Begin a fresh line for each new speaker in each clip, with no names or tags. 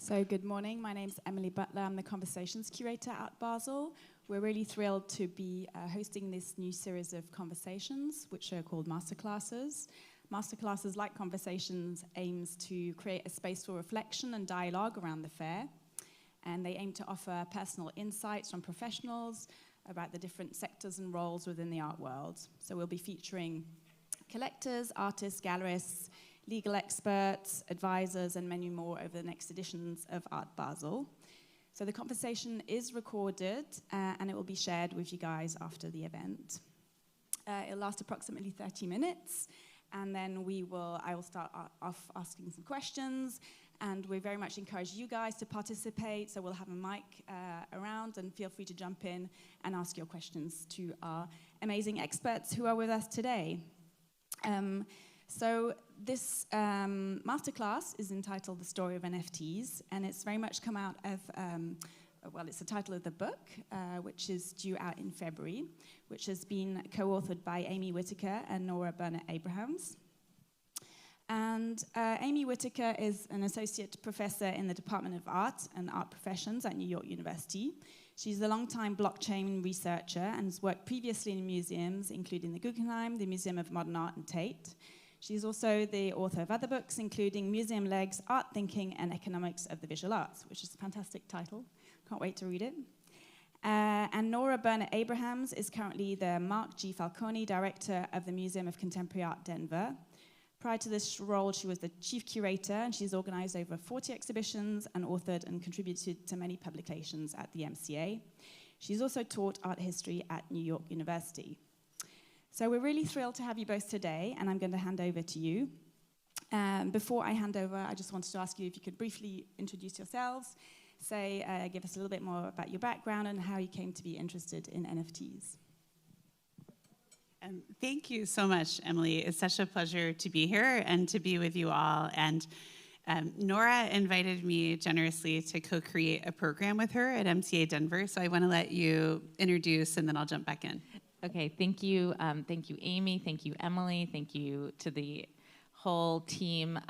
So good morning, my name's Emily Butler, I'm the Conversations Curator at Art Basel. We're really thrilled to be hosting this new series of conversations, which are called Masterclasses. Masterclasses, like Conversations, aims to create a space for reflection and dialogue around the fair. And they aim to offer personal insights from professionals about the different sectors and roles within the art world. So we'll be featuring collectors, artists, gallerists, legal experts, advisors, and many more over the next editions of Art Basel. So the conversation is recorded, and it will be shared with you guys after the event. It'll last approximately 30 minutes, and then I will start off asking some questions, and we very much encourage you guys to participate, so we'll have a mic around, and feel free to jump in and ask your questions to our amazing experts who are with us today. So this masterclass is entitled The Story of NFTs, and it's very much come out of, it's the title of the book, which is due out in February, which has been co-authored by Amy Whitaker and Nora Burnett Abrams. And Amy Whitaker is an associate professor in the Department of Art and Art Professions at New York University. She's a longtime blockchain researcher and has worked previously in museums, including the Guggenheim, the Museum of Modern Art, and Tate. She's also the author of other books, including Museum Legs, Art Thinking, and Economics of the Visual Arts, which is a fantastic title. Can't wait to read it. And Nora Burnett Abrams is currently the Mark G. Falcone Director of the Museum of Contemporary Art, Denver. Prior to this role, she was the Chief Curator, and she's organized over 40 exhibitions and authored and contributed to many publications at the MCA. She's also taught art history at New York University. So we're really thrilled to have you both today, and I'm going to hand over to you. Before I hand over, I just wanted to ask you if you could briefly introduce yourselves, give us a little bit more about your background and how you came to be interested in NFTs.
Thank you so much, Emily. It's such a pleasure to be here and to be with you all. And Nora invited me generously to co-create a program with her at MCA Denver, so I want to let you introduce, and then I'll jump back in.
Okay, thank you. Thank you, Amy. Thank you, Emily. Thank you to the whole team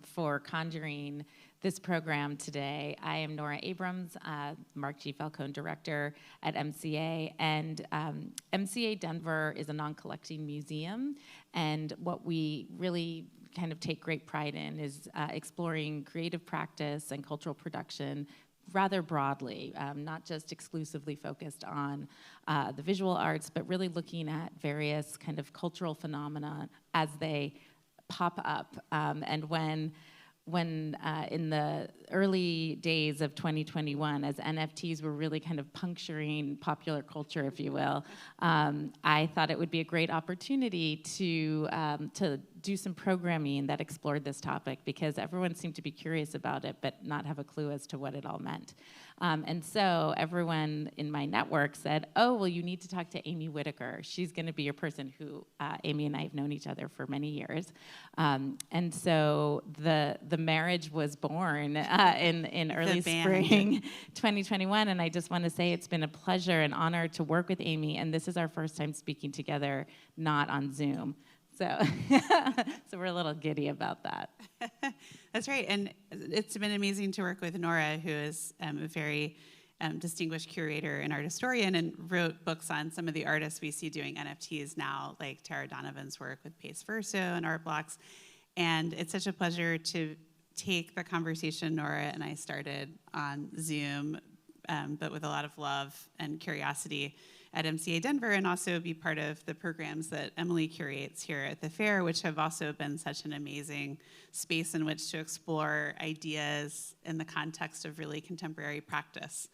for conjuring this program today. I am Nora Abrams, Mark G. Falcone Director at MCA, and MCA Denver is a non-collecting museum, and what we really kind of take great pride in is exploring creative practice and cultural production rather broadly, not just exclusively focused on the visual arts, but really looking at various kind of cultural phenomena as they pop up. And when in the early days of 2021, as NFTs were really kind of puncturing popular culture, if you will, I thought it would be a great opportunity to do some programming that explored this topic, because everyone seemed to be curious about it but not have a clue as to what it all meant. And so everyone in my network said, oh, well, you need to talk to Amy Whitaker. She's going to be your person who, Amy and I have known each other for many years. And so the marriage was born in early spring 2021. And I just want to say it's been a pleasure and honor to work with Amy. And this is our first time speaking together, not on Zoom. So we're a little giddy about that.
That's right, and it's been amazing to work with Nora, who is a very distinguished curator and art historian, and wrote books on some of the artists we see doing NFTs now, like Tara Donovan's work with Pace Verso and Art Blocks. And it's such a pleasure to take the conversation Nora and I started on Zoom, but with a lot of love and curiosity, at MCA Denver, and also be part of the programs that Emily curates here at the fair, which have also been such an amazing space in which to explore ideas in the context of really contemporary practice.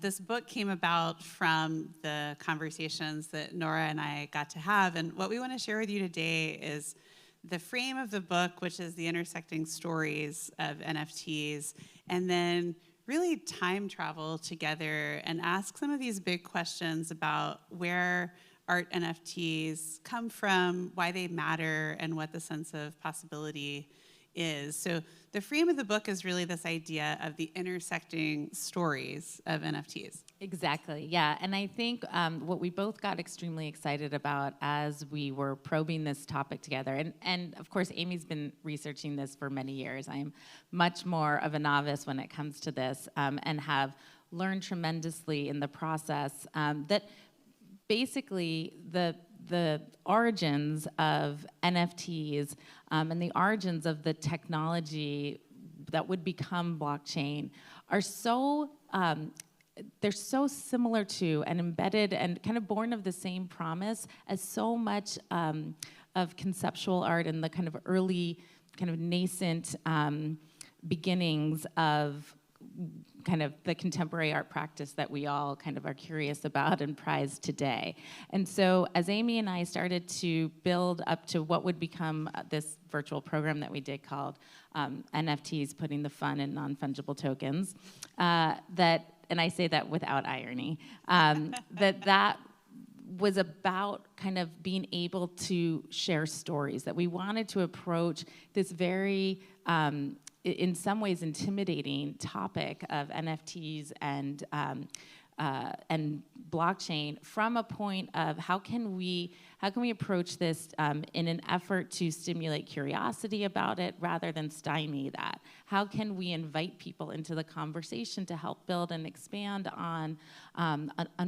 This book came about from the conversations that Nora and I got to have, and what we want to share with you today is the frame of the book, which is the intersecting stories of NFTs, and then really time travel together and ask some of these big questions about where art NFTs come from, why they matter, and what the sense of possibility is. So the frame of the book is really this idea of the intersecting stories of NFTs.
Exactly, yeah. And I think what we both got extremely excited about as we were probing this topic together, and of course, Amy's been researching this for many years. I am much more of a novice when it comes to this, and have learned tremendously in the process that basically the origins of NFTs and the origins of the technology that would become blockchain are so they're so similar to and embedded and kind of born of the same promise as so much of conceptual art and the kind of early, kind of nascent beginnings of kind of the contemporary art practice that we all kind of are curious about and prize today. And so as Amy and I started to build up to what would become this virtual program that we did called NFTs, Putting the Fun in Non-Fungible Tokens, and I say that without irony, that was about kind of being able to share stories, that we wanted to approach this very, in some ways, intimidating topic of NFTs and blockchain from a point of how can we approach this in an effort to stimulate curiosity about it rather than stymie that? How can we invite people into the conversation to help build and expand on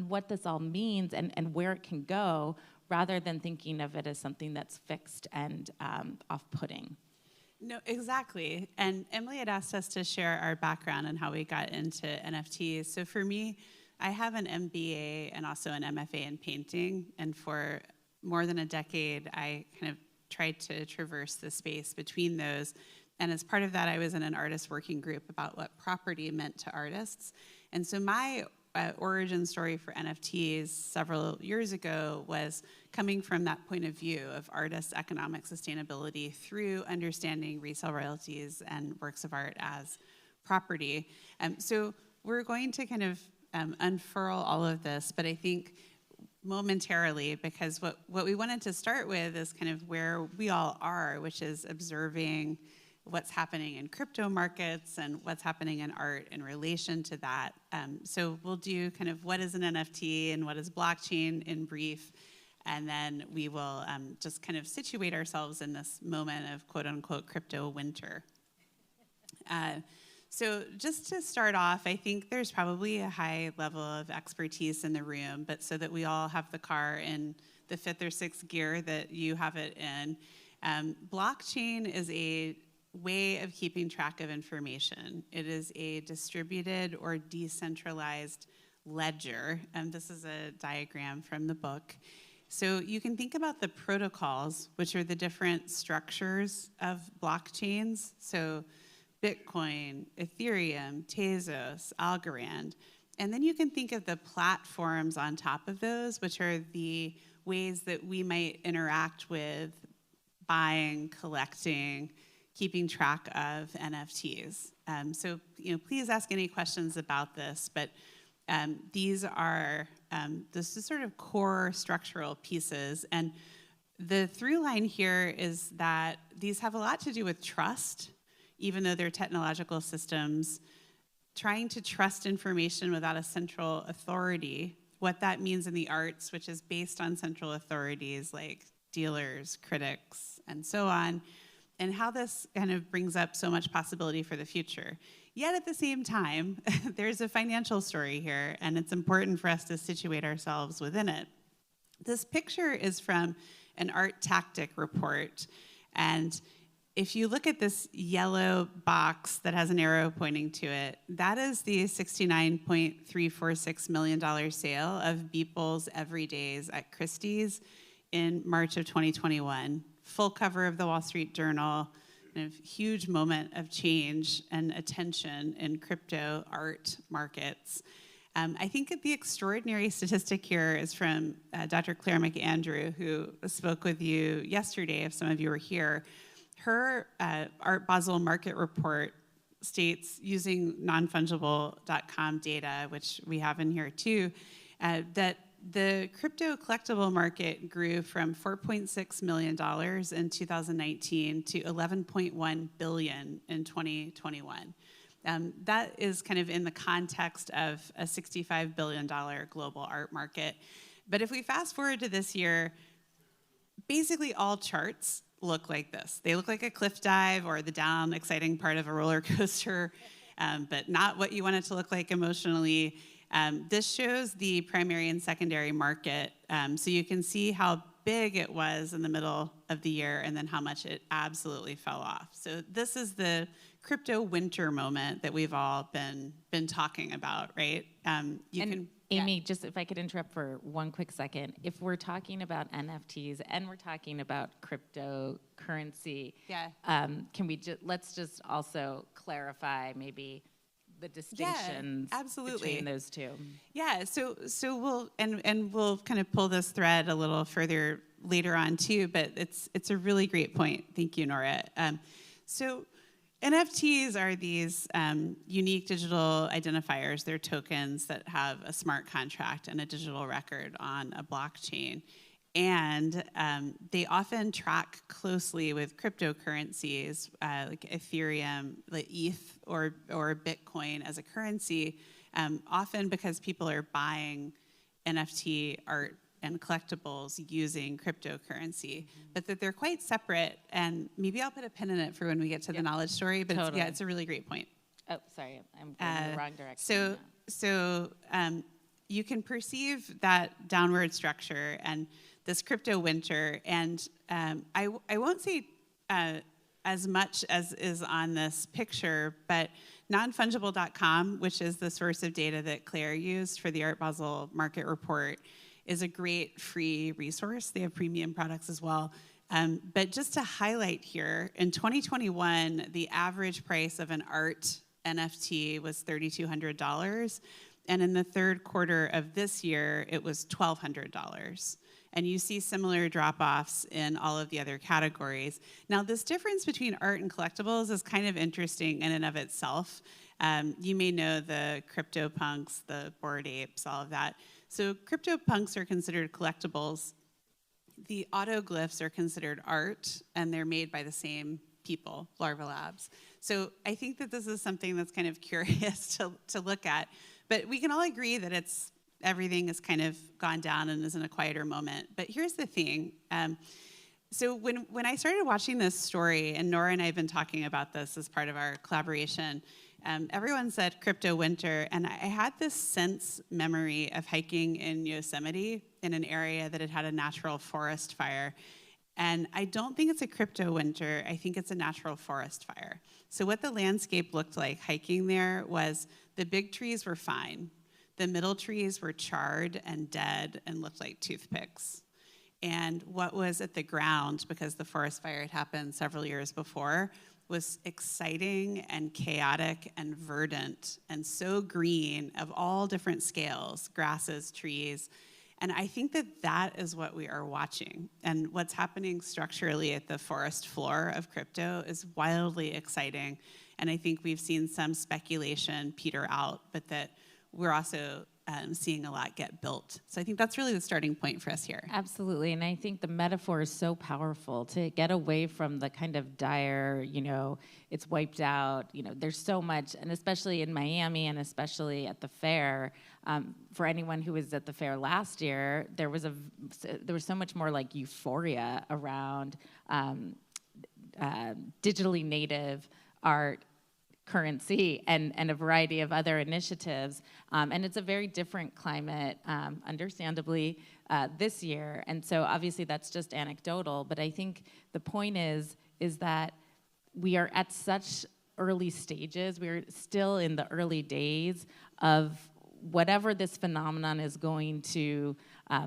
what this all means and where it can go, rather than thinking of it as something that's fixed and off-putting?
No, exactly. And Emily had asked us to share our background and how we got into NFTs. So for me, I have an MBA and also an MFA in painting, and for more than a decade, I kind of tried to traverse the space between those. And as part of that, I was in an artist working group about what property meant to artists. And so my origin story for NFTs several years ago was coming from that point of view of artists' economic sustainability through understanding resale royalties and works of art as property. So we're going to kind of unfurl all of this, but I think momentarily, because what we wanted to start with is kind of where we all are, which is observing what's happening in crypto markets and what's happening in art in relation to that. So we'll do kind of what is an NFT and what is blockchain in brief, and then we will just kind of situate ourselves in this moment of quote unquote crypto winter. So just to start off, I think there's probably a high level of expertise in the room, but so that we all have the car in the 5th or 6th gear that you have it in, blockchain is a way of keeping track of information. It is a distributed or decentralized ledger, and this is a diagram from the book. So you can think about the protocols, which are the different structures of blockchains. So Bitcoin, Ethereum, Tezos, Algorand. And then you can think of the platforms on top of those, which are the ways that we might interact with buying, collecting, keeping track of NFTs. So please ask any questions about this, but these are this is sort of core structural pieces. And the through line here is that these have a lot to do with trust, even though they're technological systems, trying to trust information without a central authority, what that means in the arts, which is based on central authorities like dealers, critics, and so on, and how this kind of brings up so much possibility for the future. Yet at the same time, there's a financial story here, and it's important for us to situate ourselves within it. This picture is from an art tactic report, and if you look at this yellow box that has an arrow pointing to it, that is the $69.346 million sale of Beeple's Everydays at Christie's in March of 2021. Full cover of the Wall Street Journal, kind of huge moment of change and attention in crypto art markets. I think the extraordinary statistic here is from Dr. Claire McAndrew, who spoke with you yesterday, if some of you were here. Her Art Basel market report states, using nonfungible.com data, which we have in here too, that the crypto collectible market grew from $4.6 million in 2019 to $11.1 billion in 2021. That is kind of in the context of a $65 billion global art market. But if we fast forward to this year, basically all charts look like this. They look like a cliff dive or the down exciting part of a roller coaster, but not what you want it to look like emotionally. This shows the primary and secondary market, so you can see how big it was in the middle of the year and then how much it absolutely fell off. So this is the crypto winter moment that we've all been talking about, right?
Amy, just if I could interrupt for one quick second. If we're talking about NFTs and we're talking about cryptocurrency, can we let's just also clarify maybe the distinctions between those two.
Yeah, so we'll kind of pull this thread a little further later on too, but it's a really great point. Thank you, Nora. So NFTs are these unique digital identifiers. They're tokens that have a smart contract and a digital record on a blockchain. And they often track closely with cryptocurrencies like Ethereum, like ETH, or Bitcoin as a currency, often because people are buying NFT art and collectibles using cryptocurrency, but that they're quite separate. And maybe I'll put a pin in it for when we get to the knowledge story, but
totally.
it's a really great point.
Oh, sorry, I'm going in the wrong direction.
So you can perceive that downward structure and this crypto winter, and I won't say as much as is on this picture, but nonfungible.com, which is the source of data that Claire used for the Art Basel market report, is a great free resource. They have premium products as well. But just to highlight here, in 2021, the average price of an art NFT was $3,200. And in the third quarter of this year, it was $1,200. And you see similar drop-offs in all of the other categories. Now, this difference between art and collectibles is kind of interesting in and of itself. You may know the CryptoPunks, the Bored Apes, all of that. So CryptoPunks are considered collectibles. The autoglyphs are considered art, and they're made by the same people, Larva Labs. So I think that this is something that's kind of curious to look at. But we can all agree that everything has kind of gone down and is in a quieter moment. But here's the thing. So when I started watching this story, and Nora and I have been talking about this as part of our collaboration, everyone said crypto winter, and I had this memory of hiking in Yosemite in an area that had had a natural forest fire. And I don't think it's a crypto winter, I think it's a natural forest fire. So what the landscape looked like hiking there was the big trees were fine. The middle trees were charred and dead and looked like toothpicks. And what was at the ground, because the forest fire had happened several years before, was exciting and chaotic and verdant and so green of all different scales, grasses, trees. And I think that is what we are watching. And what's happening structurally at the forest floor of crypto is wildly exciting. And I think we've seen some speculation peter out, but that we're also seeing a lot get built. So I think that's really the starting point for us here.
Absolutely, and I think the metaphor is so powerful to get away from the kind of dire, it's wiped out, there's so much, and especially in Miami and especially at the fair, for anyone who was at the fair last year, there was so much more like euphoria around digitally native art, currency, and a variety of other initiatives. And it's a very different climate, understandably, this year. And so obviously that's just anecdotal, but I think the point is that we are at such early stages. We're still in the early days of whatever this phenomenon is going to,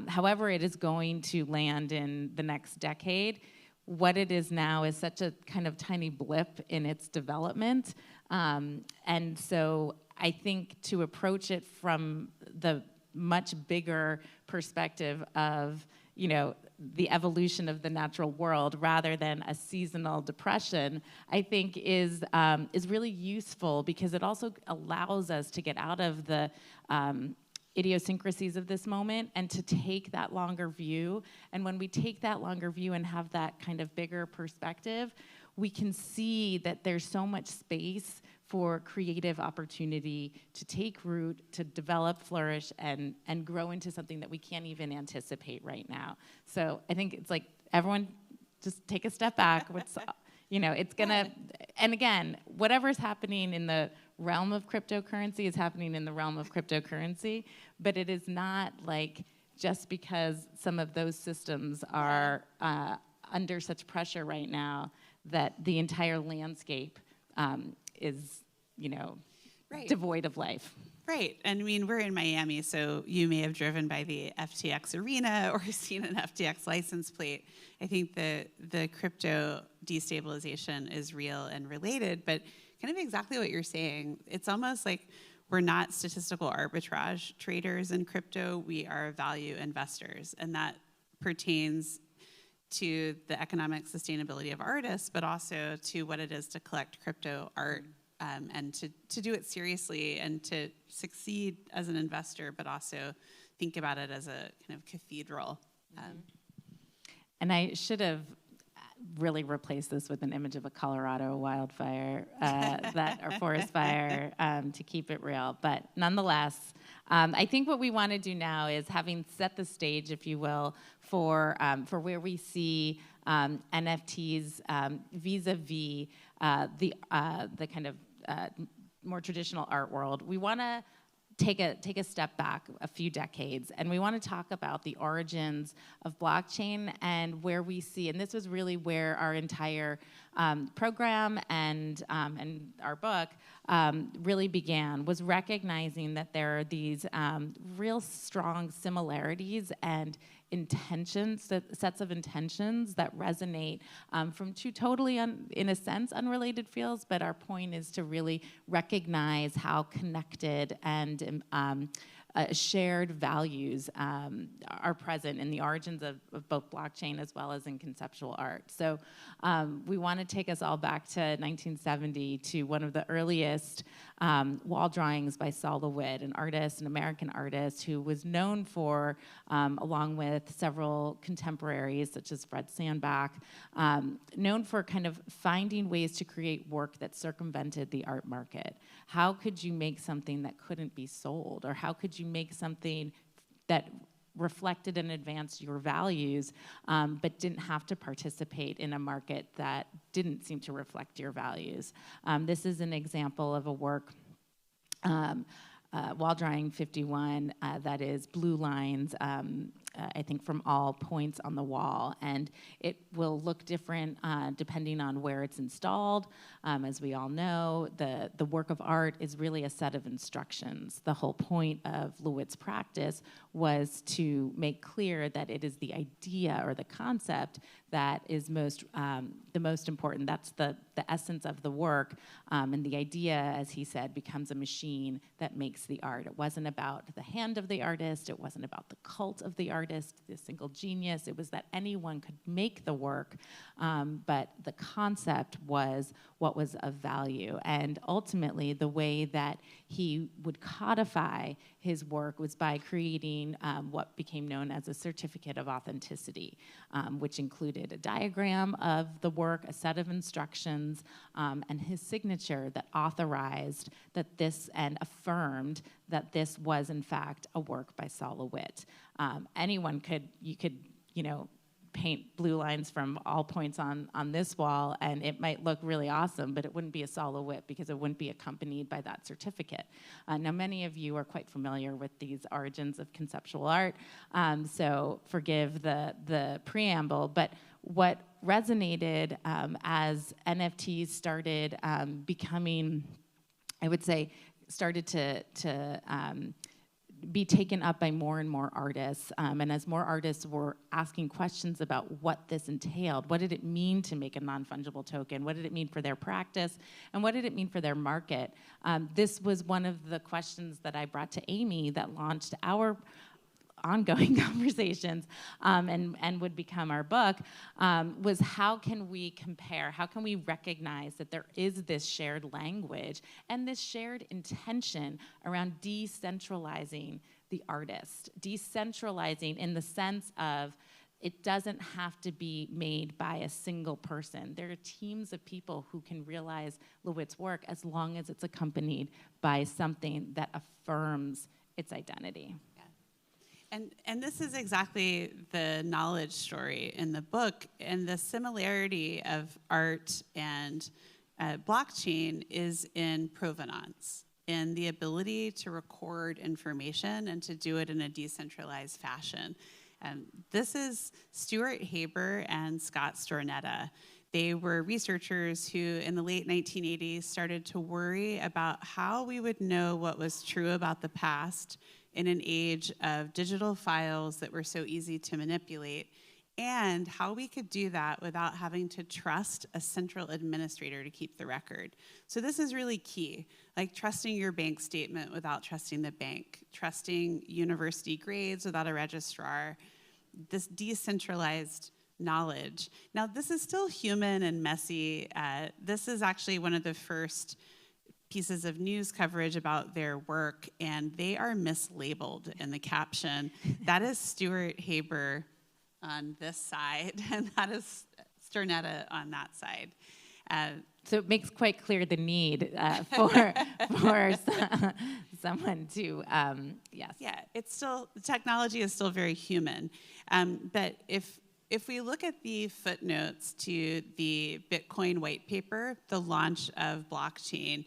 however it is going to land in the next decade. What it is now is such a kind of tiny blip in its development. And so I think to approach it from the much bigger perspective of, the evolution of the natural world rather than a seasonal depression, I think is really useful because it also allows us to get out of the idiosyncrasies of this moment and to take that longer view. And when we take that longer view and have that kind of bigger perspective, we can see that there's so much space for creative opportunity to take root, to develop, flourish, and grow into something that we can't even anticipate right now. So I think it's like, everyone just take a step back. It's gonna, and again, whatever's happening in the realm of cryptocurrency is happening in the realm of cryptocurrency, but it is not like just because some of those systems are under such pressure right now that the entire landscape is,
right.
devoid of life.
Right, and I mean, we're in Miami, so you may have driven by the FTX arena or seen an FTX license plate. I think the crypto destabilization is real and related, but kind of exactly what you're saying. It's almost like we're not statistical arbitrage traders in crypto, we are value investors, and that pertains to the economic sustainability of artists, but also to what it is to collect crypto art. And to do it seriously and to succeed as an investor, but also think about it as a kind of cathedral.
And I should have really replaced this with an image of a Colorado wildfire or forest fire to keep it real. But nonetheless, I think what we want to do now is, having set the stage, if you will, for where we see NFTs vis-a-vis the kind of more traditional art world, we want to take a step back a few decades, and we want to talk about the origins of blockchain and where we see, and this was really where our entire program and our book really began, was recognizing that there are these real strong similarities and intentions, sets of intentions that resonate from two totally, in a sense, unrelated fields, but our point is to really recognize how connected and shared values are present in the origins of both blockchain as well as in conceptual art. So we want to take us all back to 1970 to one of the earliest wall drawings by Sol LeWitt, an artist, an American artist who was known for, along with several contemporaries such as Fred Sandbach, known for kind of finding ways to create work that circumvented the art market. How could you make something that couldn't be sold? Or how could you make something that reflected and advanced your values, but didn't have to participate in a market that didn't seem to reflect your values? This is an example of a work, wall drawing 51, that is blue lines, I think from all points on the wall, and it will look different depending on where it's installed. As we all know, the work of art is really a set of instructions. The whole point of LeWitt's practice was to make clear that it is the idea or the concept that is the most important. That's the essence of the work, and the idea, as he said, becomes a machine that makes the art. It wasn't about the hand of the artist, it wasn't about the cult of the artist, the single genius. It was that anyone could make the work, but the concept was what was of value. And ultimately, the way that he would codify his work was by creating what became known as a certificate of authenticity, which included a diagram of the work, a set of instructions, and his signature that authorized that this and affirmed that this was in fact a work by Sol LeWitt. Anyone could paint blue lines from all points on this wall, and it might look really awesome, but it wouldn't be a Sol LeWitt because it wouldn't be accompanied by that certificate. Now, many of you are quite familiar with these origins of conceptual art, so forgive the preamble, but what resonated as NFTs started becoming, I would say, started to be taken up by more and more artists. And as more artists were asking questions about what this entailed, what did it mean to make a non-fungible token? What did it mean for their practice? And what did it mean for their market? This was one of the questions that I brought to Amy that launched our ongoing conversations and would become our book, was how can we compare, how can we recognize that there is this shared language and this shared intention around decentralizing the artist, decentralizing in the sense of it doesn't have to be made by a single person. There are teams of people who can realize LeWitt's work as long as it's accompanied by something that affirms its identity.
Yeah. And this is exactly the knowledge story in the book, and the similarity of art and blockchain is in provenance, in the ability to record information and to do it in a decentralized fashion. This is Stuart Haber and Scott Stornetta. They were researchers who, in the late 1980s, started to worry about how we would know what was true about the past in an age of digital files that were so easy to manipulate, and how we could do that without having to trust a central administrator to keep the record. So this is really key, like trusting your bank statement without trusting the bank, trusting university grades without a registrar, this decentralized knowledge. Now, this is still human and messy. This is actually one of the first pieces of news coverage about their work, and they are mislabeled in the caption. That is Stuart Haber on this side, and that is Stornetta on that side.
So it makes quite clear the need for someone to, yes.
Yeah, it's still, technology is still very human. But if we look at the footnotes to the Bitcoin white paper, the launch of blockchain,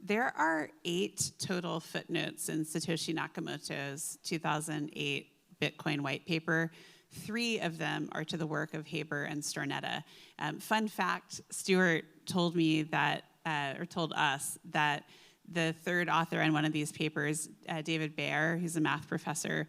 there are 8 total footnotes in Satoshi Nakamoto's 2008 Bitcoin white paper. 3 of them are to the work of Haber and Stornetta. Fun fact, Stuart told me that, or told us, that the third author on one of these papers, David Baer, who's a math professor,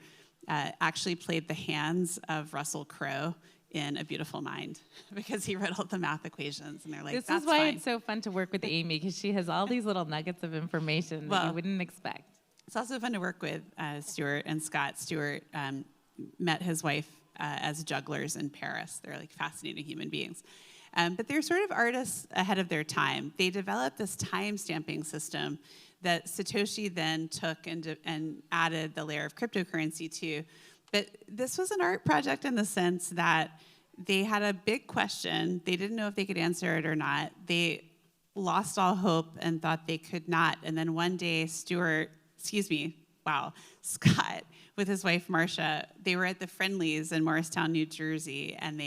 actually played the hands of Russell Crowe in A Beautiful Mind because he wrote all the math equations, and they're like,
this
that's
is why
fine.
It's so fun to work with Amy, because she has all these little nuggets of information that you wouldn't expect.
It's also fun to work with Stuart and Scott. Stuart met his wife as jugglers in Paris. They're like fascinating human beings. But they're sort of artists ahead of their time. They developed this time stamping system that Satoshi then took and added the layer of cryptocurrency to. But this was an art project in the sense that they had a big question. They didn't know if they could answer it or not. They lost all hope and thought they could not. And then one day, Scott, with his wife Marcia, they were at the Friendlies in Morristown, New Jersey, and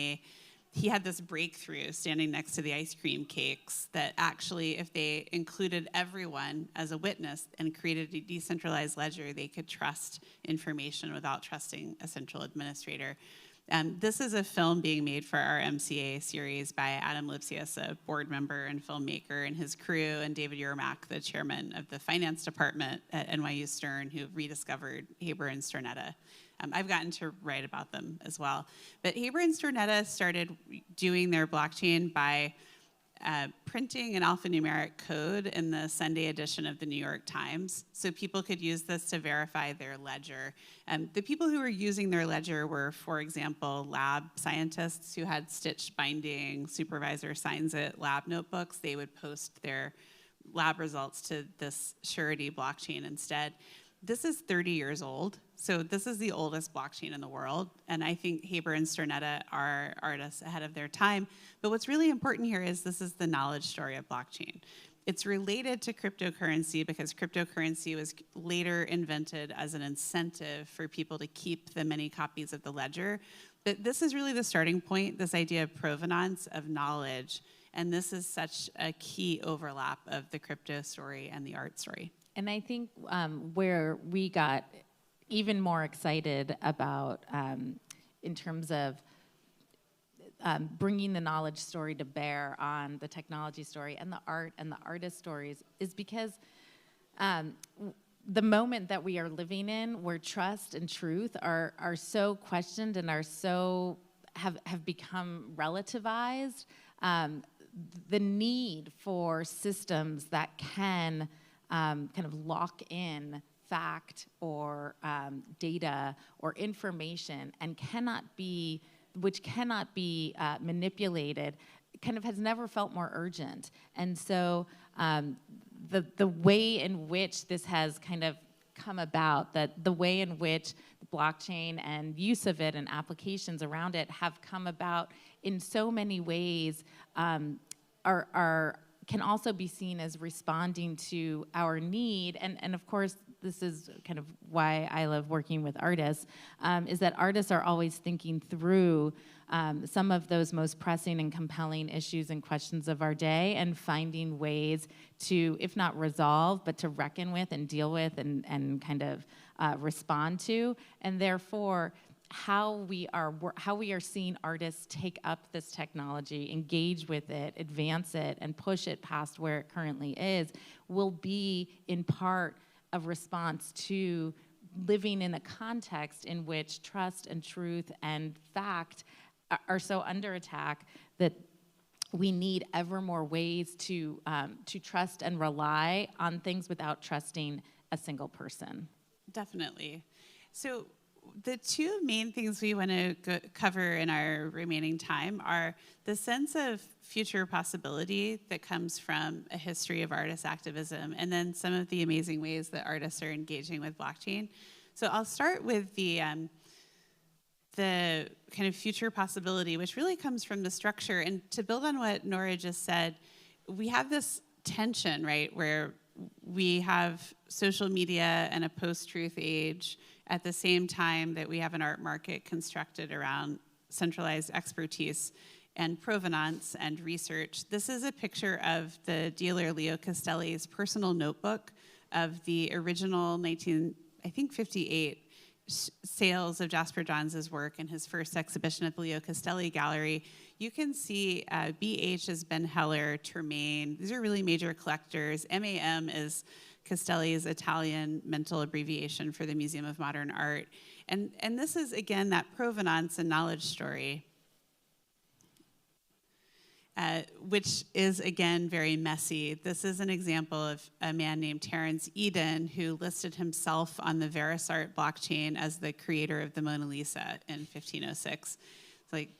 he had this breakthrough standing next to the ice cream cakes that actually, if they included everyone as a witness and created a decentralized ledger, they could trust information without trusting a central administrator. This is a film being made for our MCA series by Adam Lipsius, a board member and filmmaker, and his crew, and David Yermak, the chairman of the finance department at NYU Stern, who rediscovered Haber and Stornetta. I've gotten to write about them as well. But Haber and Stornetta started doing their blockchain by printing an alphanumeric code in the Sunday edition of the New York Times, so people could use this to verify their ledger. The people who were using their ledger were, for example, lab scientists who had stitched binding, supervisor signs it, lab notebooks. They would post their lab results to this surety blockchain instead. This is 30 years old, so this is the oldest blockchain in the world, and I think Haber and Stornetta are artists ahead of their time. But what's really important here is this is the knowledge story of blockchain. It's related to cryptocurrency because cryptocurrency was later invented as an incentive for people to keep the many copies of the ledger. But this is really the starting point, this idea of provenance, of knowledge, and this is such a key overlap of the crypto story and the art story.
And I think where we got even more excited about, in terms of bringing the knowledge story to bear on the technology story and the art and the artist stories, is because the moment that we are living in, where trust and truth are so questioned and are so have become relativized, the need for systems that can kind of lock in fact or data or information and which cannot be manipulated, kind of has never felt more urgent. And so the way in which this has kind of come about, that the way in which the blockchain and use of it and applications around it have come about in so many ways can also be seen as responding to our need. And of course, this is kind of why I love working with artists, is that artists are always thinking through some of those most pressing and compelling issues and questions of our day and finding ways to, if not resolve, but to reckon with and deal with and kind of respond to. And therefore, how we are seeing artists take up this technology, engage with it, advance it, and push it past where it currently is will be in part a response to living in a context in which trust and truth and fact are so under attack that we need ever more ways to trust and rely on things without trusting a single person.
Definitely. So the two main things we want to cover in our remaining time are the sense of future possibility that comes from a history of artist activism, and then some of the amazing ways that artists are engaging with blockchain. So I'll start with the kind of future possibility, which really comes from the structure. And to build on what Nora just said, we have this tension, right, where we have social media and a post-truth age at the same time that we have an art market constructed around centralized expertise and provenance and research. This is a picture of the dealer Leo Castelli's personal notebook of the original 1958 sales of Jasper Johns' work in his first exhibition at the Leo Castelli Gallery. You can see BH is Ben Heller, Tremaine. These are really major collectors. MAM is Castelli's Italian mental abbreviation for the Museum of Modern Art. And this is, again, that provenance and knowledge story, which is, again, very messy. This is an example of a man named Terence Eden who listed himself on the Verisart blockchain as the creator of the Mona Lisa in 1506. It's like,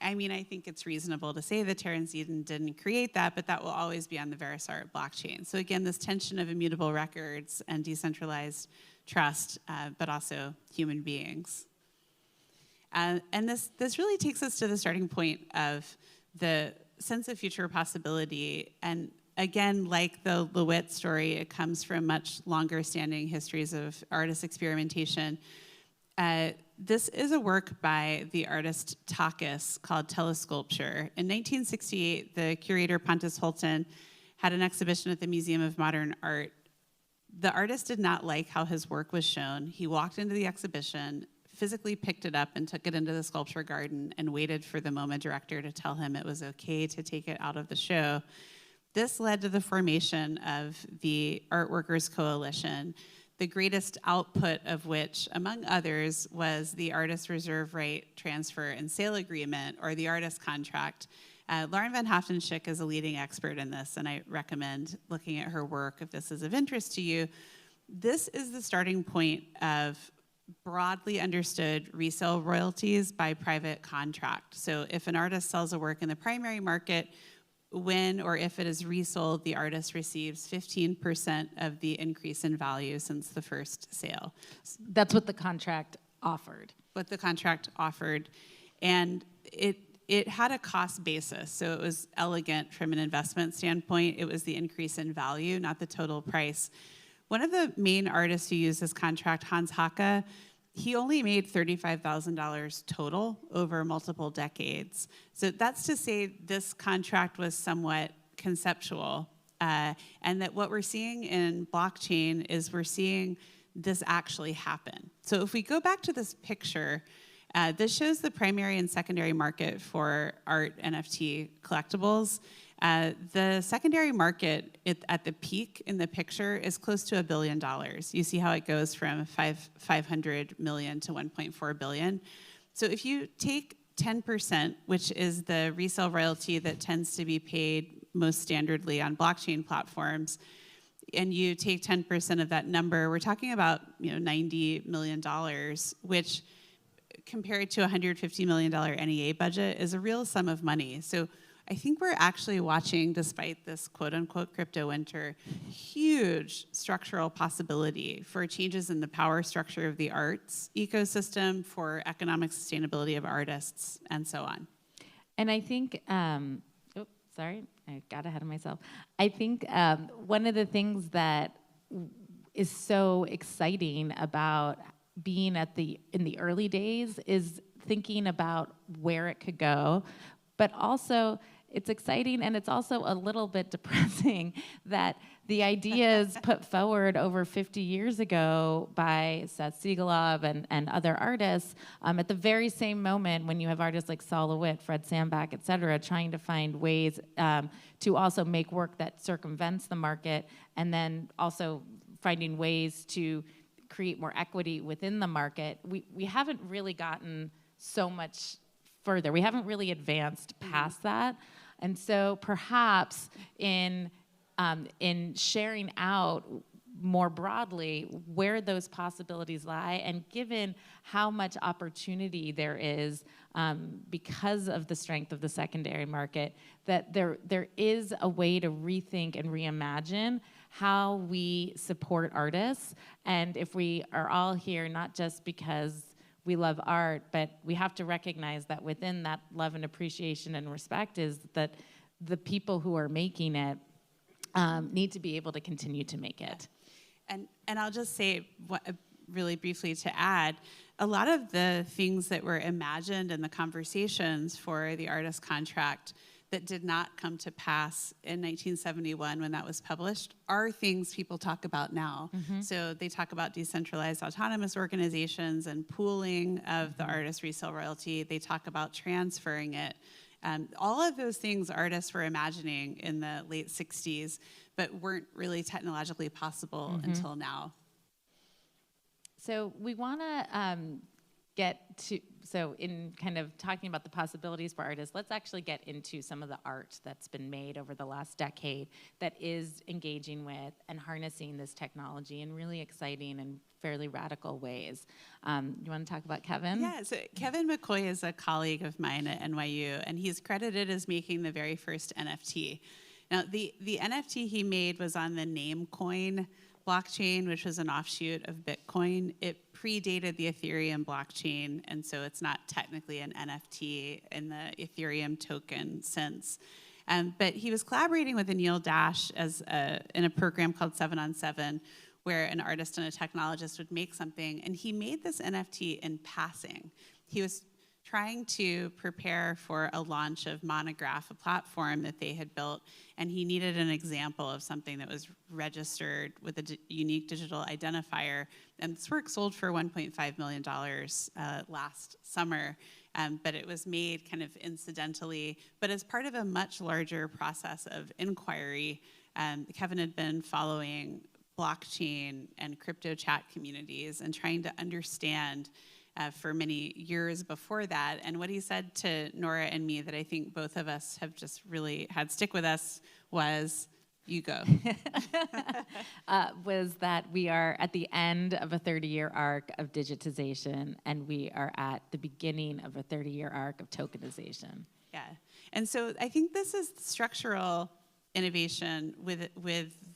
I mean, I think it's reasonable to say that Terence Eden didn't create that, but that will always be on the Verisart blockchain. So again, this tension of immutable records and decentralized trust, but also human beings. And this really takes us to the starting point of the sense of future possibility. And again, like the LeWitt story, it comes from much longer standing histories of artist experimentation. This is a work by the artist Takis called Telesculpture. In 1968, the curator Pontus Hultén had an exhibition at the Museum of Modern Art. The artist did not like how his work was shown. He walked into the exhibition, physically picked it up and took it into the sculpture garden and waited for the MoMA director to tell him it was okay to take it out of the show. This led to the formation of the Art Workers Coalition, the greatest output of which, among others, was the Artist Reserve Right Transfer and Sale Agreement, or the Artist Contract. Lauren Van Hoftenschick is a leading expert in this, and I recommend looking at her work if this is of interest to you. This is the starting point of broadly understood resale royalties by private contract. So if an artist sells a work in the primary market, when or if it is resold, the artist receives 15% of the increase in value since the first sale.
That's what the contract offered.
What the contract offered. And it had a cost basis, so it was elegant from an investment standpoint. It was the increase in value, not the total price. One of the main artists who used this contract, Hans Hacke, he only made $35,000 total over multiple decades. So that's to say this contract was somewhat conceptual, and that what we're seeing in blockchain is we're seeing this actually happen. So if we go back to this picture, this shows the primary and secondary market for art NFT collectibles. The secondary market at the peak in the picture is close to $1 billion. You see how it goes from 500 million to 1.4 billion. So if you take 10%, which is the resale royalty that tends to be paid most standardly on blockchain platforms, and you take 10% of that number, we're talking about $90 million, which compared to a $150 million NEA budget is a real sum of money. So I think we're actually watching, despite this quote-unquote crypto winter, huge structural possibility for changes in the power structure of the arts ecosystem, for economic sustainability of artists, and so on.
And I think, sorry, I got ahead of myself. I think one of the things that is so exciting about being in the early days is thinking about where it could go, but also it's exciting and it's also a little bit depressing that the ideas put forward over 50 years ago by Seth Siegelov and other artists at the very same moment when you have artists like Saul LeWitt, Fred Sandback, et cetera, trying to find ways to also make work that circumvents the market, and then also finding ways to create more equity within the market. We haven't really gotten so much further. We haven't really advanced past that. And so perhaps in sharing out more broadly where those possibilities lie, and given how much opportunity there is because of the strength of the secondary market, that there is a way to rethink and reimagine how we support artists. And if we are all here, not just because we love art, but we have to recognize that within that love and appreciation and respect is that the people who are making it need to be able to continue to make it.
And I'll just say really briefly to add, a lot of the things that were imagined in the conversations for the artist contract that did not come to pass in 1971 when that was published are things people talk about now. Mm-hmm. So they talk about decentralized autonomous organizations and pooling of the artist resale royalty. They talk about transferring it. All of those things artists were imagining in the late 60s, but weren't really technologically possible until now.
So we want to get to, so in kind of talking about the possibilities for artists, let's actually get into some of the art that's been made over the last decade that is engaging with and harnessing this technology in really exciting and fairly radical ways. You want to talk about Kevin?
Yeah, so Kevin McCoy is a colleague of mine at NYU, and he's credited as making the very first NFT. Now, the NFT he made was on the Namecoin blockchain, which was an offshoot of Bitcoin. It predated the Ethereum blockchain, and so it's not technically an NFT in the Ethereum token sense. But he was collaborating with Anil Dash in a program called 7 on 7, where an artist and a technologist would make something, and he made this NFT in passing. He was trying to prepare for a launch of Monograph, a platform that they had built, and he needed an example of something that was registered with a unique digital identifier. And this work sold for $1.5 million last summer, but it was made kind of incidentally, but as part of a much larger process of inquiry. Kevin had been following blockchain and crypto chat communities and trying to understand for many years before that. And what he said to Nora and me that I think both of us have just really had stick with us was, you go.
Was that we are at the end of a 30-year arc of digitization, and we are at the beginning of a 30-year arc of tokenization.
Yeah, and so I think this is structural innovation with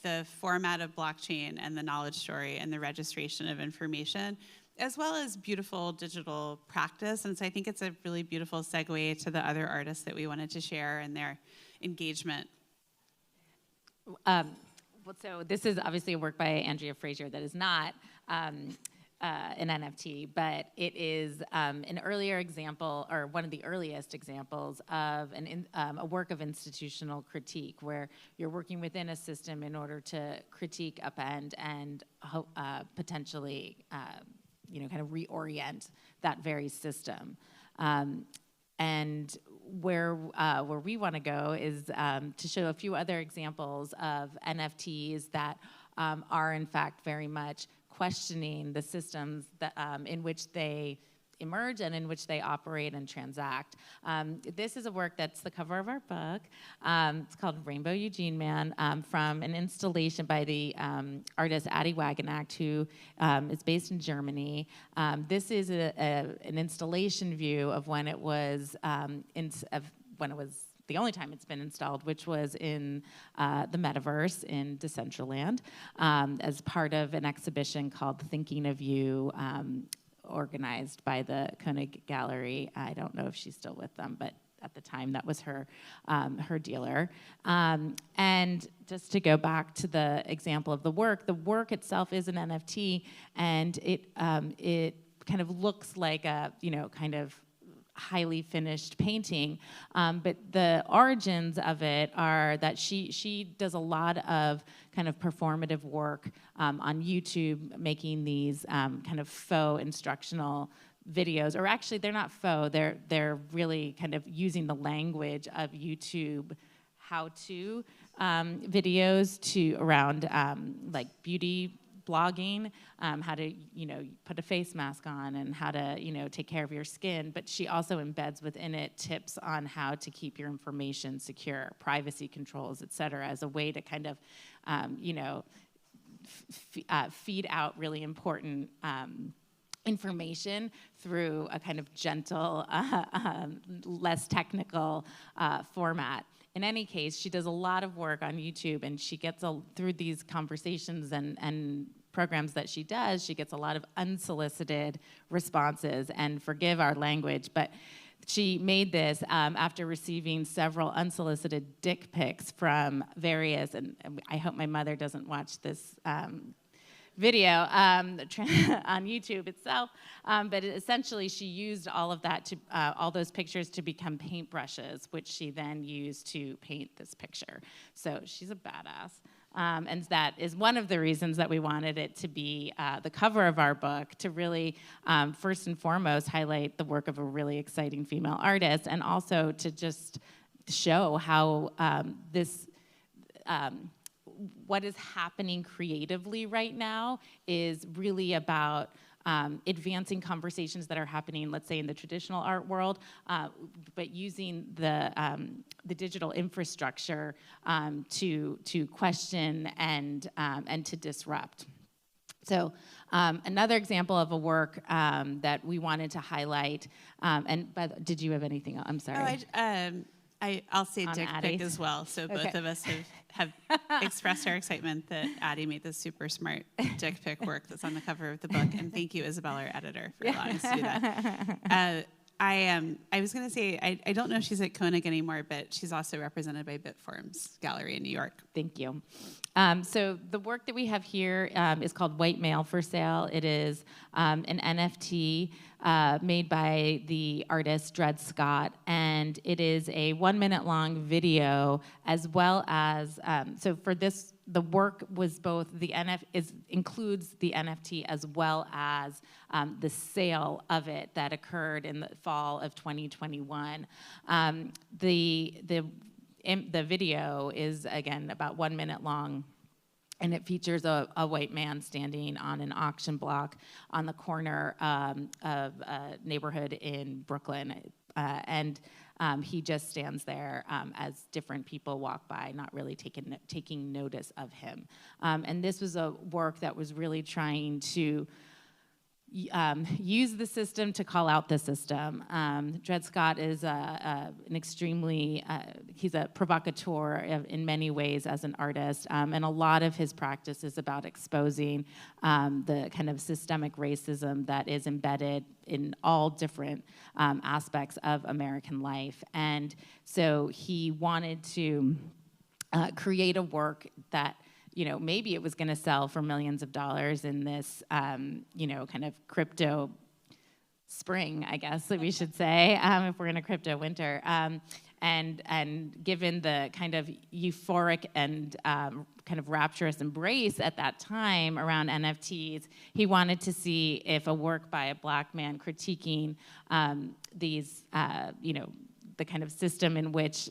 the format of blockchain and the knowledge story and the registration of information, as well as beautiful digital practice. And so I think it's a really beautiful segue to the other artists that we wanted to share and their engagement.
So this is obviously a work by Andrea Frazier that is not an NFT, but it is an earlier example, or one of the earliest examples of a work of institutional critique, where you're working within a system in order to critique, upend, and potentially kind of reorient that very system. And where we want to go is to show a few other examples of NFTs that are in fact very much questioning the systems that, in which they emerge and in which they operate and transact. This is a work that's the cover of our book. It's called Rainbow Eugene Man, from an installation by the artist Addie Wagenacht, who is based in Germany. This is an installation view of when it was the only time it's been installed, which was in the metaverse in Decentraland as part of an exhibition called Thinking of You, organized by the Koenig Gallery. I don't know if she's still with them, but at the time that was her dealer. And just to go back to the example of the work itself is an NFT, and it kind of looks like a, kind of highly finished painting, but the origins of it are that she does a lot of kind of performative work on YouTube, making these kind of faux instructional videos, or actually they're not faux, they're really kind of using the language of YouTube how-to videos to around like beauty blogging, how to, put a face mask on and how to, take care of your skin. But she also embeds within it tips on how to keep your information secure, privacy controls, et cetera, as a way to kind of, feed out really important information through a kind of gentle, less technical format. In any case, she does a lot of work on YouTube, and she gets through these conversations and programs that she does, she gets a lot of unsolicited responses, and forgive our language, but she made this after receiving several unsolicited dick pics from various, and I hope my mother doesn't watch this video on YouTube itself, but essentially she used all of that all those pictures to become paintbrushes, which she then used to paint this picture. So she's a badass. And that is one of the reasons that we wanted it to be the cover of our book, to really, first and foremost, highlight the work of a really exciting female artist, and also to just show how what is happening creatively right now is really about advancing conversations that are happening, let's say, in the traditional art world, but using the digital infrastructure to question and to disrupt. So another example of a work that we wanted to highlight, did you have anything else? I'm sorry.
I'll say dick pic as well. So both of us have expressed our excitement that Addie made this super smart dick pic work that's on the cover of the book. And thank you, Isabella, our editor, for allowing us to do that. I was going to say, I don't know if she's at Koenig anymore, but she's also represented by Bitform's gallery in New York.
Thank you. So the work that we have here is called White Male for Sale. It is an NFT made by the artist Dred Scott, and it is a 1-minute long video, as well as, so for this, the work was both includes the NFT as well as the sale of it that occurred in the fall of 2021. The video is, again, about 1 minute long, and it features a white man standing on an auction block on the corner of a neighborhood in Brooklyn. And he just stands there as different people walk by, not really taking notice of him. And this was a work that was really trying to use the system to call out the system. Dred Scott is an extremely, he's a provocateur in many ways as an artist, and a lot of his practice is about exposing the kind of systemic racism that is embedded in all different aspects of American life. And so he wanted to create a work that, maybe it was going to sell for millions of dollars in this, kind of crypto spring, I guess that we should say, if we're in a crypto winter. And given the kind of euphoric and kind of rapturous embrace at that time around NFTs, he wanted to see if a work by a Black man critiquing these, the kind of system in which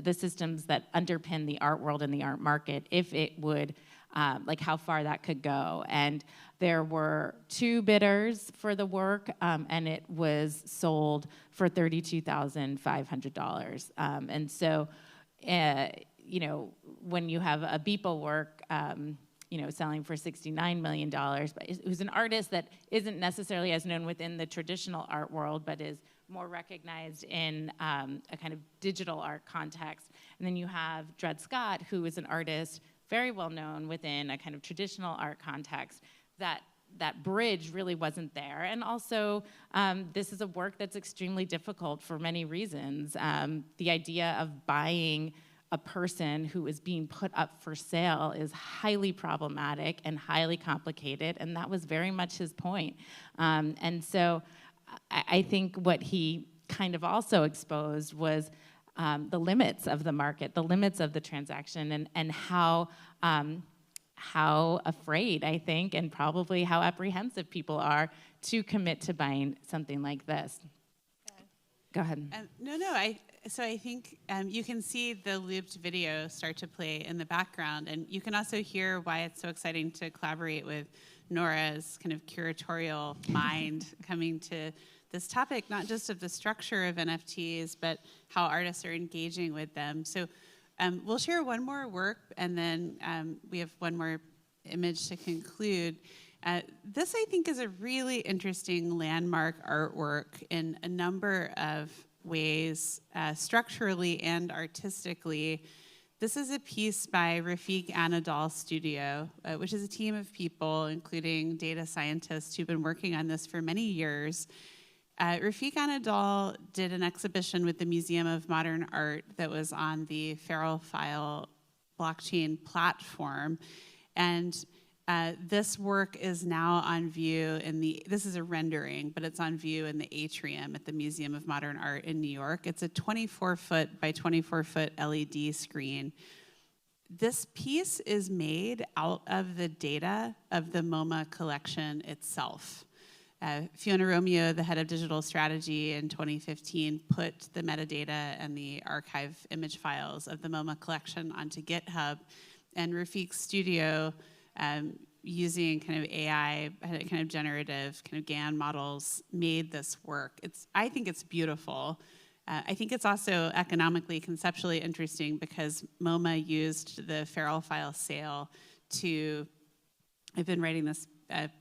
the systems that underpin the art world and the art market, if it would, how far that could go. And there were 2 bidders for the work, and it was sold for $32,500. And so, when you have a Beeple work, selling for $69 million, but who's an artist that isn't necessarily as known within the traditional art world, but is more recognized in a kind of digital art context. And then you have Dred Scott, who is an artist very well known within a kind of traditional art context. That bridge really wasn't there. And also, this is a work that's extremely difficult for many reasons. The idea of buying a person who is being put up for sale is highly problematic and highly complicated, and that was very much his point. And so I think what he kind of also exposed was the limits of the market, the limits of the transaction, and how afraid, I think, and probably how apprehensive people are to commit to buying something like this. Go ahead.
So I think you can see the looped video start to play in the background, and you can also hear why it's so exciting to collaborate with Nora's kind of curatorial mind coming to this topic, not just of the structure of NFTs, but how artists are engaging with them. So we'll share one more work, and then we have one more image to conclude. This, I think, is a really interesting landmark artwork in a number of ways, structurally and artistically. This is a piece by Rafiq Anadol Studio, which is a team of people, including data scientists who've been working on this for many years. Rafiq Anadol did an exhibition with the Museum of Modern Art that was on the Feral File blockchain platform. And this work is now on view this is a rendering, but it's on view in the atrium at the Museum of Modern Art in New York. It's a 24-foot by 24-foot LED screen. This piece is made out of the data of the MoMA collection itself. Fiona Romeo, the head of digital strategy in 2015, put the metadata and the archive image files of the MoMA collection onto GitHub, and Rafiq's studio, using kind of AI, kind of generative, kind of GAN models, made this work. I think it's beautiful. I think it's also economically, conceptually interesting because MoMA used the Feral File sale to, I've been writing this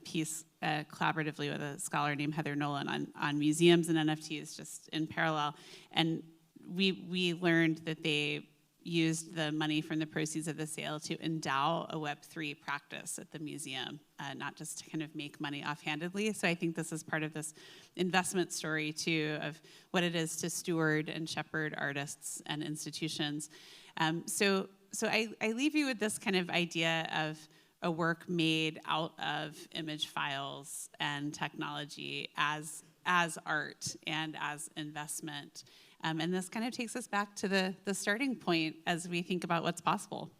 piece collaboratively with a scholar named Heather Nolan on museums and NFTs just in parallel. And we learned that they used the money from the proceeds of the sale to endow a Web3 practice at the museum, not just to kind of make money offhandedly. So I think this is part of this investment story, too, of what it is to steward and shepherd artists and institutions. So I leave you with this kind of idea of a work made out of image files and technology as art and as investment. And this kind of takes us back to the starting point as we think about what's possible.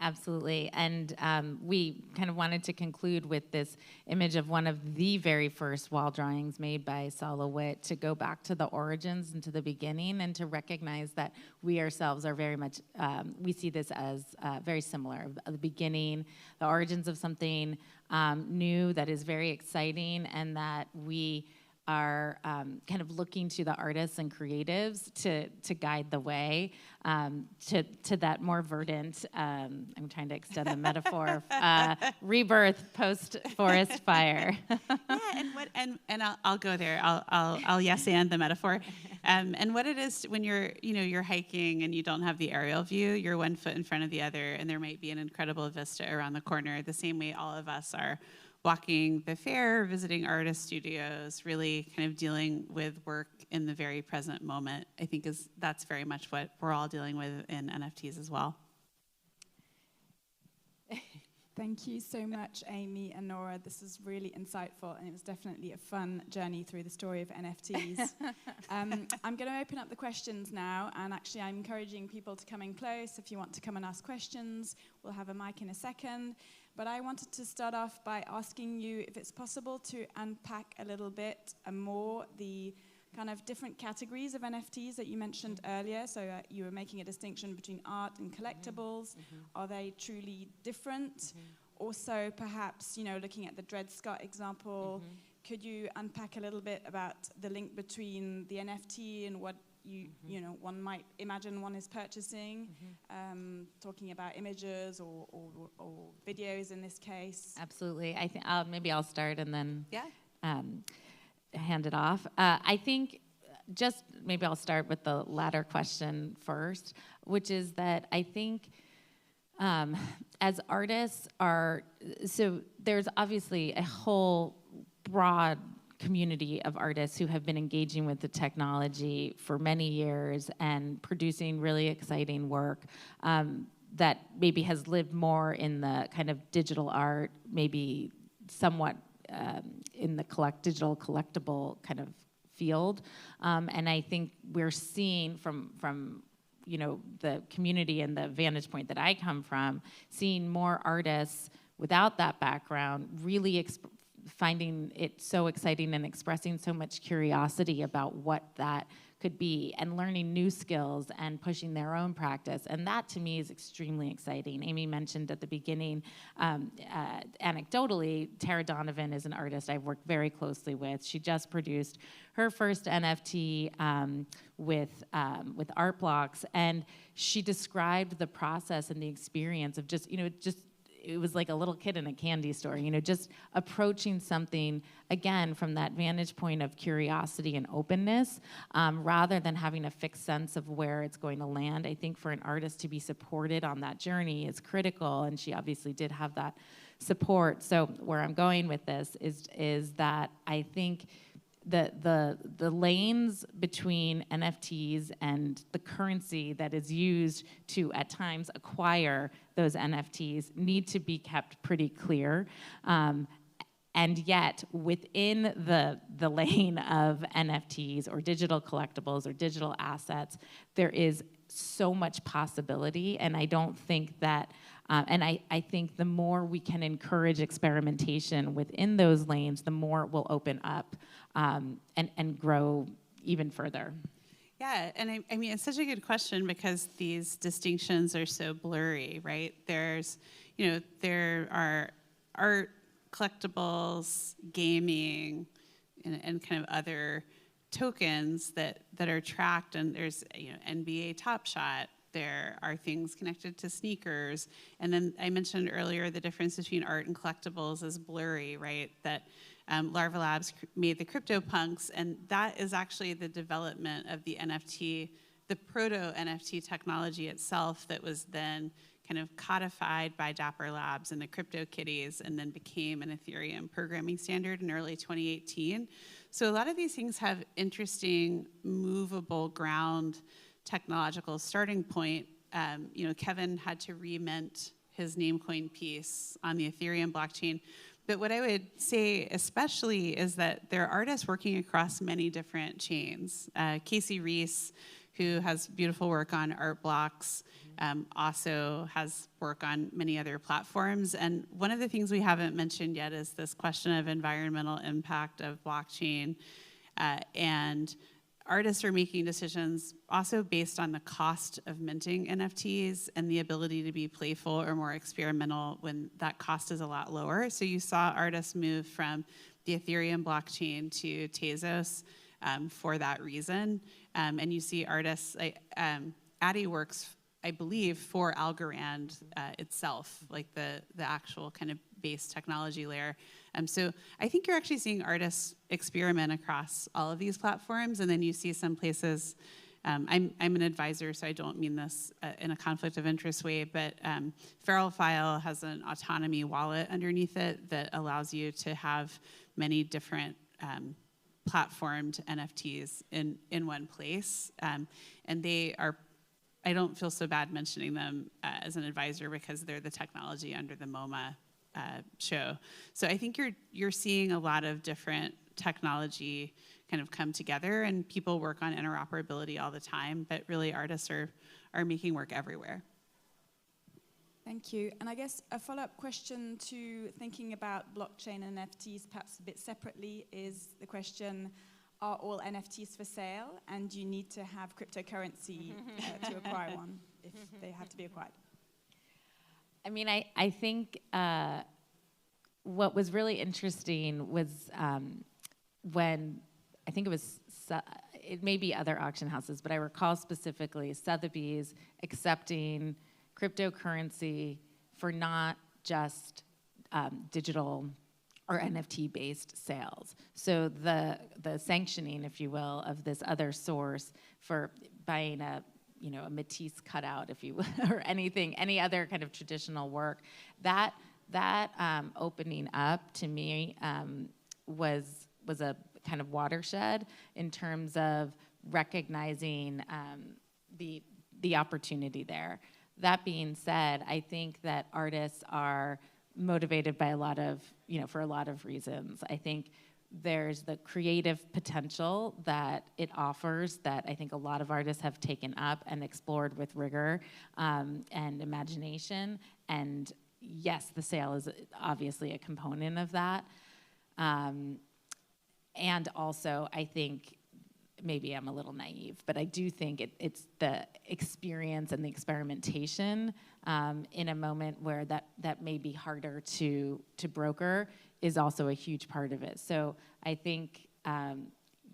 Absolutely. And we kind of wanted to conclude with this image of one of the very first wall drawings made by Saul LeWitt, to go back to the origins and to the beginning, and to recognize that we ourselves are very much, we see this as very similar. The beginning, the origins of something new that is very exciting, and that we are kind of looking to the artists and creatives to guide the way to that more verdant, I'm trying to extend the metaphor, rebirth post-forest fire.
Yeah, and I'll go there. I'll yes and the metaphor. And what it is when you're hiking and you don't have the aerial view, you're one foot in front of the other, and there might be an incredible vista around the corner, the same way all of us are walking the fair, visiting artist studios, really kind of dealing with work in the very present moment. I think that's very much what we're all dealing with in NFTs as well.
Thank you so much, Amy and Nora. This is really insightful, and it was definitely a fun journey through the story of NFTs. I'm going to open up the questions now, and actually I'm encouraging people to come in close if you want to come and ask questions. We'll have a mic in a second. But I wanted to start off by asking you if it's possible to unpack a little bit more the kind of different categories of NFTs that you mentioned earlier. So you were making a distinction between art and collectibles. Are they truly different? Also, perhaps, looking at the Dred Scott example, could you unpack a little bit about the link between the NFT and what one might imagine one is purchasing, talking about images or videos in this case?
Absolutely. I think maybe I'll start and then hand it off. I think just maybe I'll start with the latter question first, which is that I think as artists so there's obviously a whole broad community of artists who have been engaging with the technology for many years and producing really exciting work that maybe has lived more in the kind of digital art, maybe somewhat in the digital collectible kind of field. And I think we're seeing from the community and the vantage point that I come from, seeing more artists without that background really finding it so exciting and expressing so much curiosity about what that could be and learning new skills and pushing their own practice. And that to me is extremely exciting. Amy mentioned at the beginning, anecdotally, Tara Donovan is an artist I've worked very closely with. She just produced her first NFT with art blocks, and she described the process and the experience of it was like a little kid in a candy store, just approaching something, again, from that vantage point of curiosity and openness, rather than having a fixed sense of where it's going to land. I think for an artist to be supported on that journey is critical, and she obviously did have that support. So where I'm going with this is that I think the lanes between NFTs and the currency that is used to at times acquire those NFTs need to be kept pretty clear. And yet within the lane of NFTs or digital collectibles or digital assets, there is so much possibility, and I don't think that and I think the more we can encourage experimentation within those lanes, the more it will open up and grow even further.
Yeah, and I mean, it's such a good question because these distinctions are so blurry, right? There are art, collectibles, gaming, and kind of other tokens that are tracked, and there's NBA Top Shot. There are things connected to sneakers. And then I mentioned earlier the difference between art and collectibles is blurry, right? That Larva Labs made the CryptoPunks, and that is actually the development of the NFT, the proto-NFT technology itself that was then kind of codified by Dapper Labs and the CryptoKitties and then became an Ethereum programming standard in early 2018. So a lot of these things have interesting movable ground technological starting point. Kevin had to remint his Namecoin piece on the Ethereum blockchain. But what I would say especially is that there are artists working across many different chains. Casey Reese, who has beautiful work on art blocks, also has work on many other platforms. And one of the things we haven't mentioned yet is this question of environmental impact of blockchain. And artists are making decisions also based on the cost of minting NFTs and the ability to be playful or more experimental when that cost is a lot lower. So you saw artists move from the Ethereum blockchain to Tezos for that reason. And you see artists, Addy works, I believe, for Algorand itself, like the actual kind of base technology layer. So I think you're actually seeing artists experiment across all of these platforms, and then you see some places. I'm an advisor, so I don't mean this in a conflict of interest way, but Feral File has an autonomy wallet underneath it that allows you to have many different platformed NFTs in one place, and they are. I don't feel so bad mentioning them as an advisor because they're the technology under the MoMA show. So I think you're seeing a lot of different technology kind of come together, and people work on interoperability all the time, but really artists are making work everywhere.
Thank you. And I guess a follow-up question to thinking about blockchain and NFTs perhaps a bit separately is the question, are all NFTs for sale? And do you need to have cryptocurrency to acquire one if they have to be acquired?
I mean, I think what was really interesting was when, I think it may be other auction houses, but I recall specifically Sotheby's accepting cryptocurrency for not just digital or NFT-based sales. So the sanctioning, if you will, of this other source for buying a Matisse cutout, if you will, or any other kind of traditional work, that opening up to me was a kind of watershed in terms of recognizing the opportunity there. That being said, I think that artists are motivated by for a lot of reasons. I think there's the creative potential that it offers that I think a lot of artists have taken up and explored with rigor and imagination. And yes, the sale is obviously a component of that. And also, I think, maybe I'm a little naive, but I do think it's the experience and the experimentation in a moment where that may be harder to broker is also a huge part of it. So I think,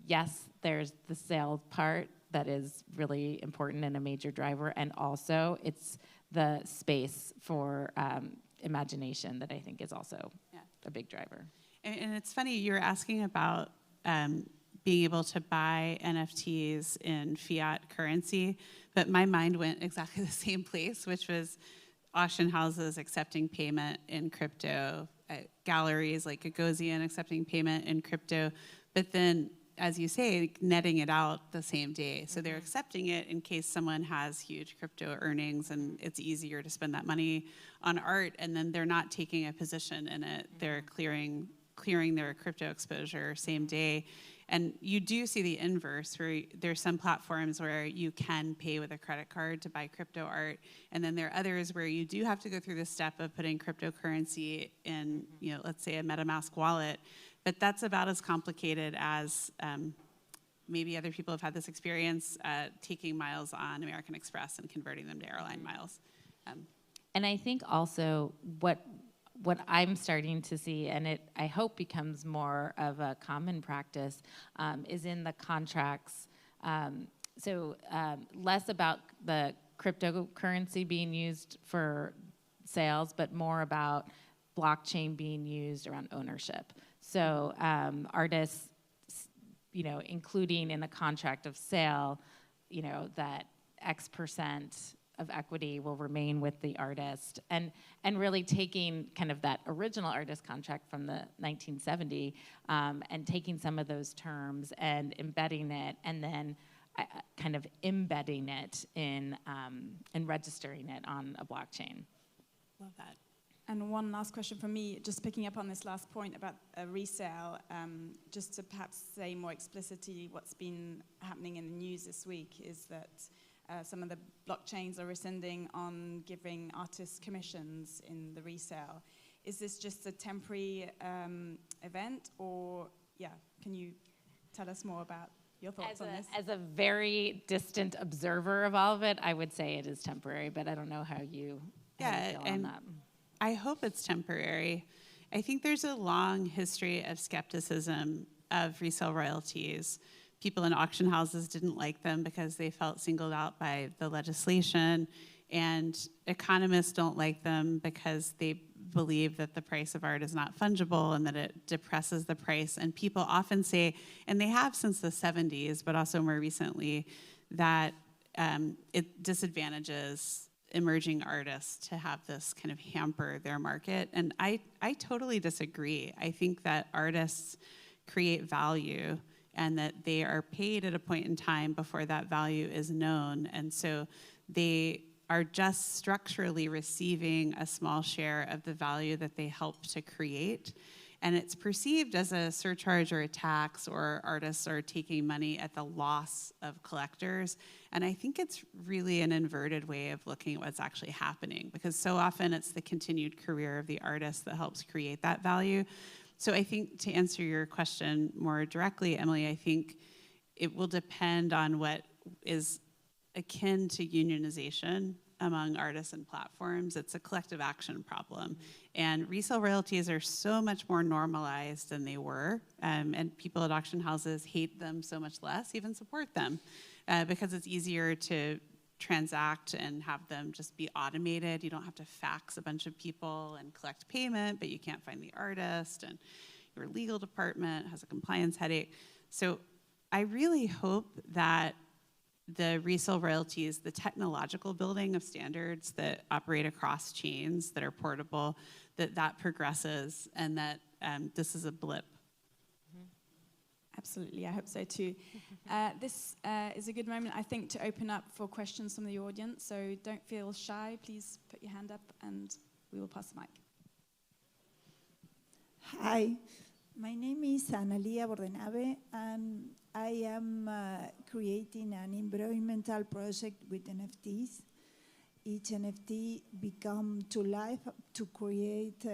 yes, there's the sales part that is really important and a major driver, and also it's the space for imagination that I think is also a big driver.
And it's funny, you were asking about being able to buy NFTs in fiat currency, but my mind went exactly the same place, which was auction houses accepting payment in crypto, galleries like Gagosian accepting payment in crypto, but then, as you say, netting it out the same day. So they're accepting it in case someone has huge crypto earnings and it's easier to spend that money on art, and then they're not taking a position in it. They're clearing their crypto exposure same day. And you do see the inverse, where there's some platforms where you can pay with a credit card to buy crypto art, and then there are others where you do have to go through the step of putting cryptocurrency in, let's say a MetaMask wallet. But that's about as complicated as maybe other people have had this experience taking miles on American Express and converting them to airline miles.
And I think also what I'm starting to see, and I hope becomes more of a common practice, is in the contracts. So less about the cryptocurrency being used for sales, but more about blockchain being used around ownership. So artists, including in the contract of sale, that X% of equity will remain with the artist, and really taking kind of that original artist contract from the 1970 and taking some of those terms and embedding it, and then kind of embedding it in and registering it on a blockchain.
Love that.
And one last question from me, just picking up on this last point about resale, just to perhaps say more explicitly what's been happening in the news this week is that some of the blockchains are rescinding on giving artists commissions in the resale. Is this just a temporary event, or can you tell us more about your thoughts on this?
As a very distant observer of all of it, I would say it is temporary, but I don't know how you feel on that.
I hope it's temporary. I think there's a long history of skepticism of resale royalties. People in auction houses didn't like them because they felt singled out by the legislation, and economists don't like them because they believe that the price of art is not fungible and that it depresses the price. And people often say, and they have since the 70s, but also more recently, that it disadvantages emerging artists to have this kind of hamper their market. And I totally disagree. I think that artists create value and that they are paid at a point in time before that value is known. And so they are just structurally receiving a small share of the value that they help to create. And it's perceived as a surcharge or a tax, or artists are taking money at the loss of collectors. And I think it's really an inverted way of looking at what's actually happening, because so often it's the continued career of the artist that helps create that value. So I think, to answer your question more directly, Emily, I think it will depend on what is akin to unionization among artists and platforms. It's a collective action problem. And resale royalties are so much more normalized than they were. And people at auction houses hate them so much less, even support them, because it's easier to transact and have them just be automated. You don't have to fax a bunch of people and collect payment, but you can't find the artist, and your legal department has a compliance headache. So I really hope that the resale royalties, the technological building of standards that operate across chains that are portable, that progresses, and that this is a blip.
Absolutely, I hope so too. This is a good moment, I think, to open up for questions from the audience. So don't feel shy. Please put your hand up, and we will pass the mic.
Hi, my name is Analia Bordenave, and I am creating an environmental project with NFTs. Each NFT become to life to create,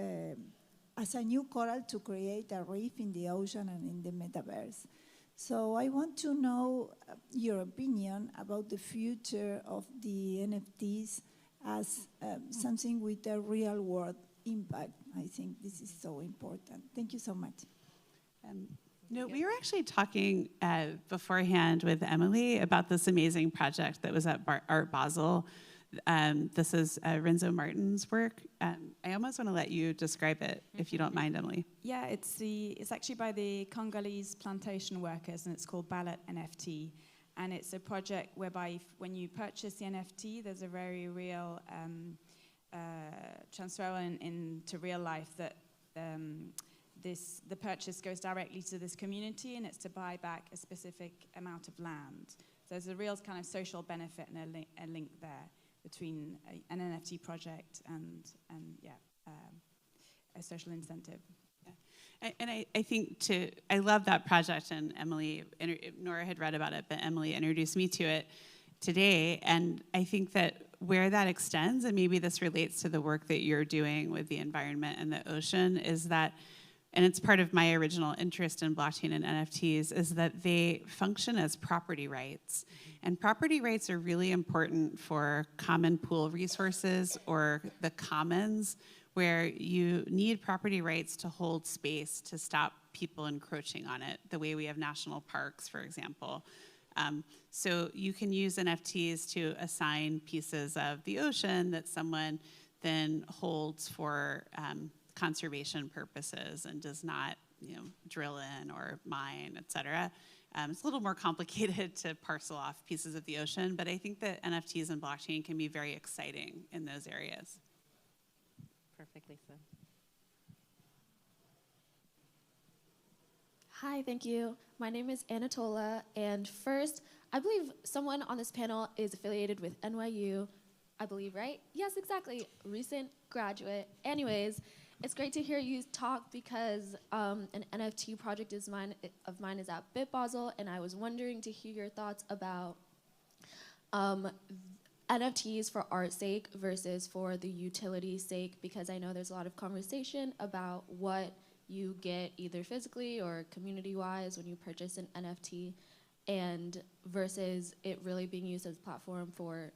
as a new coral, to create a reef in the ocean and in the metaverse. So I want to know your opinion about the future of the NFTs as something with a real world impact. I think this is so important. Thank you so much.
No, we were actually talking beforehand with Emily about this amazing project that was at Art Basel. This is Renzo Martin's work. I almost want to let you describe it, if you don't mind, Emily.
Yeah, it's actually by the Congolese plantation workers, and it's called Ballot NFT. And it's a project whereby when you purchase the NFT, there's a very real transfer into real life that the purchase goes directly to this community, and it's to buy back a specific amount of land. So there's a real kind of social benefit and a link there between an NFT project and a social incentive.
Yeah. And I think I love that project, and Emily, Nora had read about it, but Emily introduced me to it today, and I think that where that extends, and maybe this relates to the work that you're doing with the environment and the ocean, is that, and it's part of my original interest in blockchain and NFTs, is that they function as property rights. And property rights are really important for common pool resources or the commons, where you need property rights to hold space to stop people encroaching on it, the way we have national parks, for example. So you can use NFTs to assign pieces of the ocean that someone then holds for conservation purposes and does not, drill in or mine, et cetera. It's a little more complicated to parcel off pieces of the ocean, but I think that NFTs and blockchain can be very exciting in those areas.
Perfect, Lisa.
Hi, thank you. My name is Anatola, and first, I believe someone on this panel is affiliated with NYU. I believe, right? Yes, exactly. Recent graduate. Anyways, it's great to hear you talk because an NFT project of mine is at Art Basel, and I was wondering to hear your thoughts about NFTs for art's sake versus for the utility's sake, because I know there's a lot of conversation about what you get either physically or community-wise when you purchase an NFT, and versus it really being used as a platform for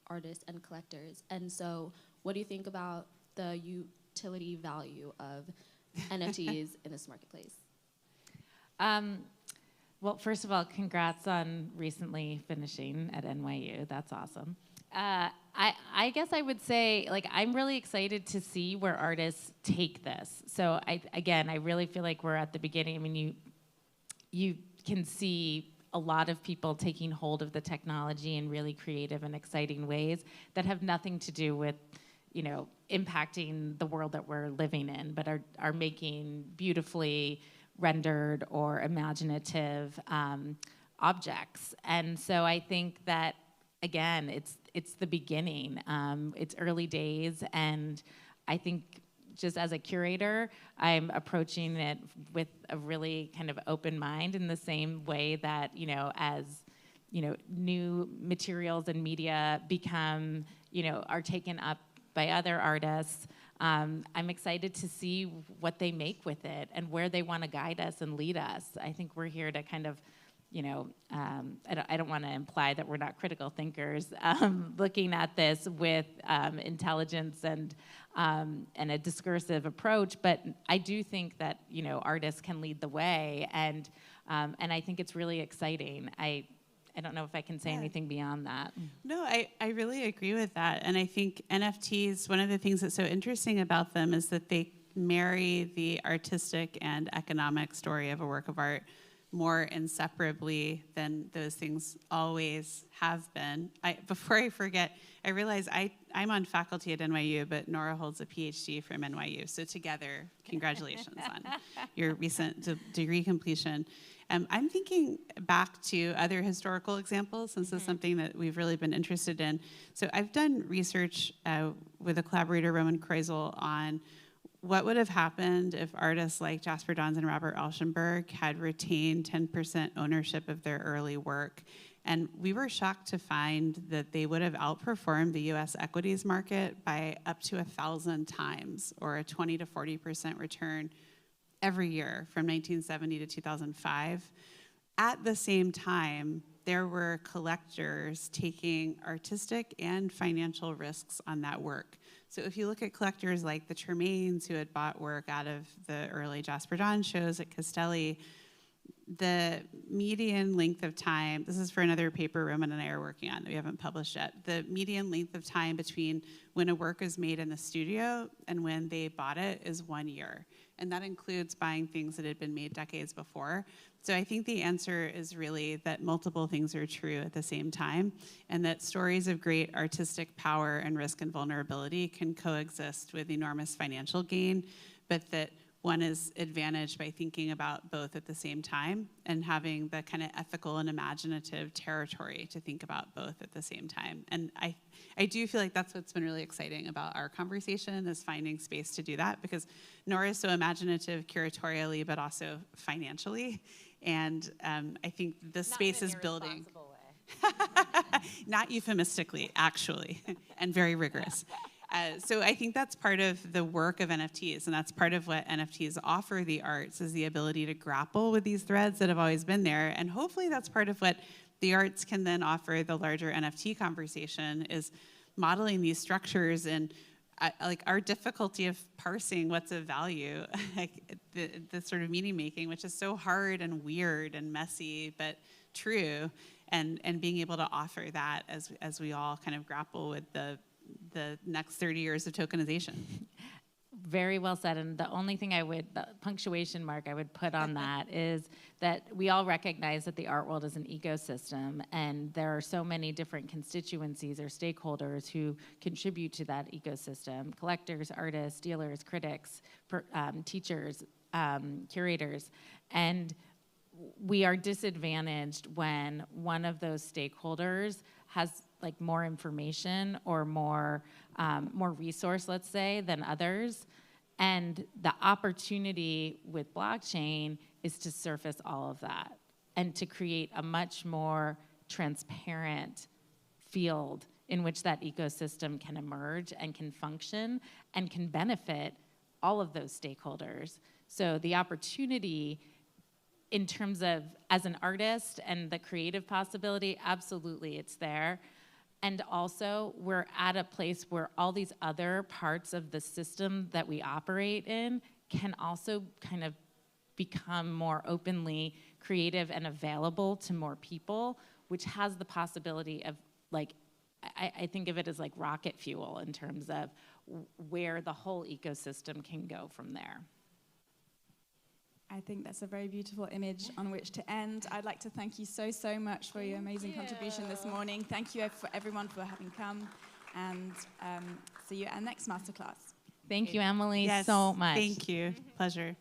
artists and collectors. And so what do you think about the utility value of NFTs in this marketplace?
Well, first of all, congrats on recently finishing at NYU. That's awesome. I guess I would say, I'm really excited to see where artists take this. So I really feel like we're at the beginning. I mean, you can see a lot of people taking hold of the technology in really creative and exciting ways that have nothing to do with, impacting the world that we're living in, but are making beautifully rendered or imaginative objects. And so I think that, again, it's the beginning. It's early days, and I think just as a curator, I'm approaching it with a really kind of open mind in the same way that, as new materials and media become, are taken up by other artists, I'm excited to see what they make with it and where they want to guide us and lead us. I think we're here to kind of, I don't want to imply that we're not critical thinkers, looking at this with intelligence and a discursive approach, but I do think that artists can lead the way, and I think it's really exciting. I don't know if I can say anything beyond that.
No, I really agree with that. And I think NFTs, one of the things that's so interesting about them is that they marry the artistic and economic story of a work of art more inseparably than those things always have been. Before I forget, I realize I'm on faculty at NYU, but Nora holds a PhD from NYU. So together, congratulations on your recent degree completion. I'm thinking back to other historical examples, since this is something that we've really been interested in. So I've done research with a collaborator, Roman Kreisel, on what would have happened if artists like Jasper Johns and Robert Alschenberg had retained 10% ownership of their early work. And we were shocked to find that they would have outperformed the US equities market by up to 1,000 times, or a 20 to 40% return every year from 1970 to 2005. At the same time, there were collectors taking artistic and financial risks on that work. So if you look at collectors like the Tremaines, who had bought work out of the early Jasper Johns shows at Castelli, the median length of time, this is for another paper Roman and I are working on that we haven't published yet, the median length of time between when a work is made in the studio and when they bought it is 1 year. And that includes buying things that had been made decades before. So I think the answer is really that multiple things are true at the same time, and that stories of great artistic power and risk and vulnerability can coexist with enormous financial gain, but that one is advantaged by thinking about both at the same time and having the kind of ethical and imaginative territory to think about both at the same time. And I do feel like that's what's been really exciting about our conversation, is finding space to do that, because Nora is so imaginative curatorially, but also financially. And I think the space is building. Not euphemistically, actually, and very rigorous. So I think that's part of the work of NFTs, and that's part of what NFTs offer the arts, is the ability to grapple with these threads that have always been there. And hopefully that's part of what the arts can then offer the larger NFT conversation, is modeling these structures and like our difficulty of parsing what's of value, like the sort of meaning making, which is so hard and weird and messy, but true, and being able to offer that as we all kind of grapple with the next 30 years of tokenization.
Very well said. And the only thing the punctuation mark I would put on that is that we all recognize that the art world is an ecosystem, and there are so many different constituencies or stakeholders who contribute to that ecosystem: collectors, artists, dealers, critics, teachers, curators. And we are disadvantaged when one of those stakeholders has like more information or more resource, let's say, than others. And the opportunity with blockchain is to surface all of that and to create a much more transparent field in which that ecosystem can emerge and can function and can benefit all of those stakeholders. So the opportunity in terms of, as an artist and the creative possibility, absolutely it's there. And also, we're at a place where all these other parts of the system that we operate in can also kind of become more openly creative and available to more people, which has the possibility of, like, I think of it as like rocket fuel in terms of where the whole ecosystem can go from there.
I think that's a very beautiful image on which to end. I'd like to thank you so, so much for your amazing contribution this morning. Thank you for everyone for having come, and see you at our next masterclass.
Thank you, Emily,
yes,
so much.
Thank you. Pleasure.